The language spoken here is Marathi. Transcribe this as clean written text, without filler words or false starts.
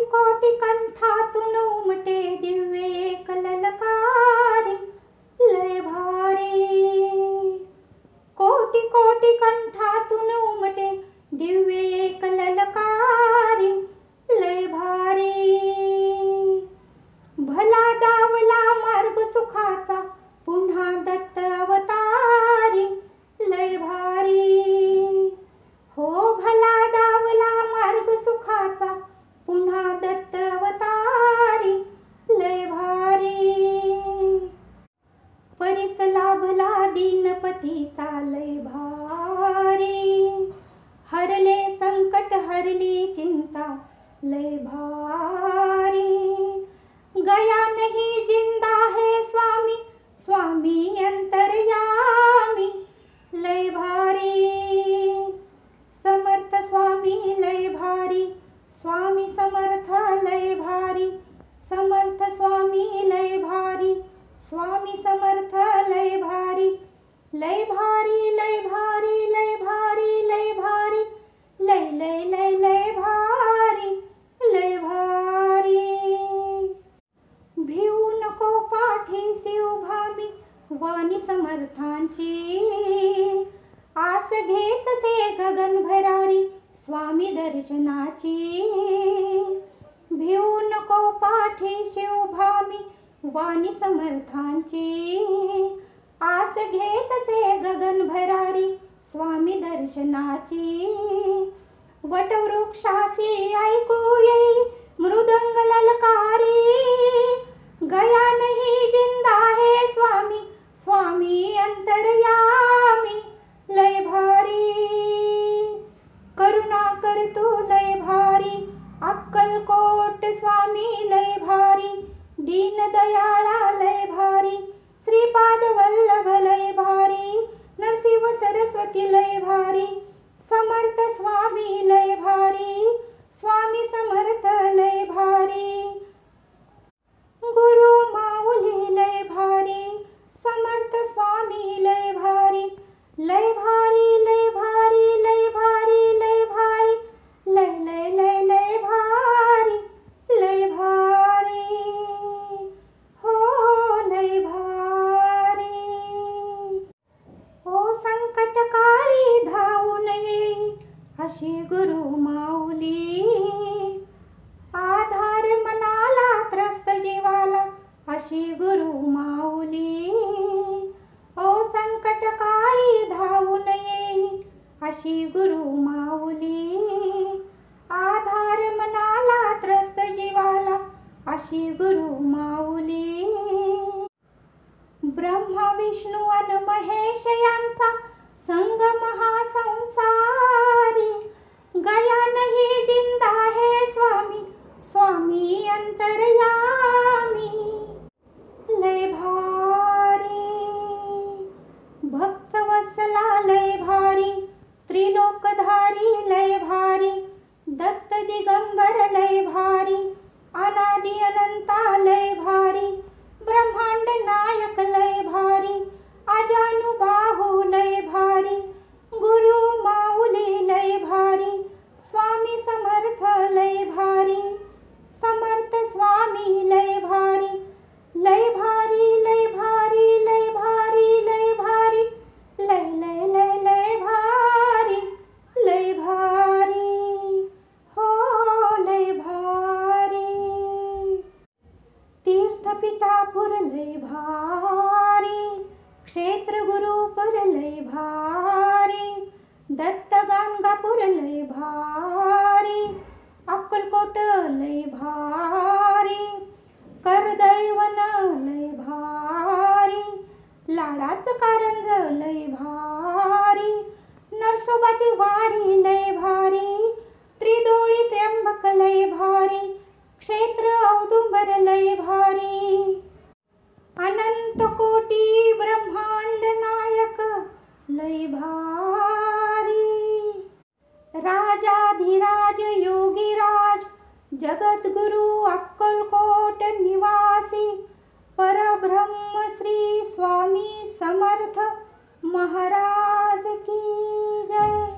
कोटी कंठातून उमटे दिव्य एक ललकारी लय भारी। कोटी कोटी कंठातून उमटे दिव्य एक ललकारी लय भारी। भला दावला मार्ग सुखाचा पुन्हा दत्त अवतारी लय भारी। हो भला दावला मार्ग सुखाचा पुन्हा दत्त अवतारी लय भारी। परीस लाभला दीनपतीचा लय भारी। हरले संकट हरली चिंता लय भारी। गया नहीं जिंदा है स्वामी स्वामी अंतर्यामी लय भारी। समर्थ स्वामी लय भारी स्वामी समर्थ लय भारी। समर्थ स्वामी लय भारी स्वामी समर्थ लय भारी। लय भारी लय भारी लय भारी लय भारी लय लय लय लय भारी लय भारी। भिवू नको पाठीसी उभा मी वाणी समर्थांची। आस घेतसे गगन भरारी स्वामी दर्शनाची। भिवू नको पाठीशी उभा मी वाणी समर्थांची। आस घेतसे गगन भरारी स्वामी दर्शनाची। वटवृक्षासी ऐकू येई मृदंग ललकारी। गया नहीं जिंदा है स्वामी स्वामी अंतर्यामी लय भारी। करुणा कर तू लय भारी अक्कलकोट स्वामी लय भारी। दीन दयाळा लय भारी श्रीपाद वल्लभ लय भारी। नरसिंह सरस्वती लय भारी समर्थ स्वामी लय भारी। स्वामी समर्थ लय भारी। गुरु माऊली लय भारी समर्थ स्वामी लय भारी। लय भारी लय भारी लय भारी लय भारी लय लय लय लय भारी लय भारी। हो लय भारी। ओ संकट काळी धावून येई अशी गुरु माऊली। आधार मनाला त्रस्त जीवाला अशी गुरु माऊली। ओ संकट काळी धावून येई अशी गुरु माऊली। आधार मनाला त्रस्त जीवाला अशी गुरु माऊली। ब्रह्मा विष्णू अन महेश यांचा संगम हा संसारी। गया नहीं जिंदा है स्वामी स्वामी अंतर्यामी लय भारी। भक्त वत्सला लय भारी त्रिलोकधारी लय भारी। दत्त दिगंबर लय भारी अनादि अनंता लय भारी। ब्रह्मांड नायक लय भारी अजानुबाहू लय भारी। गुरु माऊली लय भारी स्वामी समर्थ लय भारी। समर्थ स्वामी लय भारी। लय भारी लय भारी लय भारी लय भारी लय लय लय लय भारी लय भारी। हो लय भारी। तीर्थपिठापुर लय भारी क्षेत्र गुरुपुर लय भारी। दत्त गाणगापूर लय भारी अक्कलकोट लय भारी। कर्दळीवन लय भारी लाडाचं कारंज लय भारी। नरसोबाची वाडी लय भारी त्रिदोळी त्र्यंबक लय भारी। क्षेत्र औदुंबर लय भारी। अनंत कोटी ब्रह्मांड नायक लय भारी। राजाधिराज योगीराज जगद्गुरु अक्कलकोट निवासी परब्रह्म श्री स्वामी समर्थ महाराज की जय।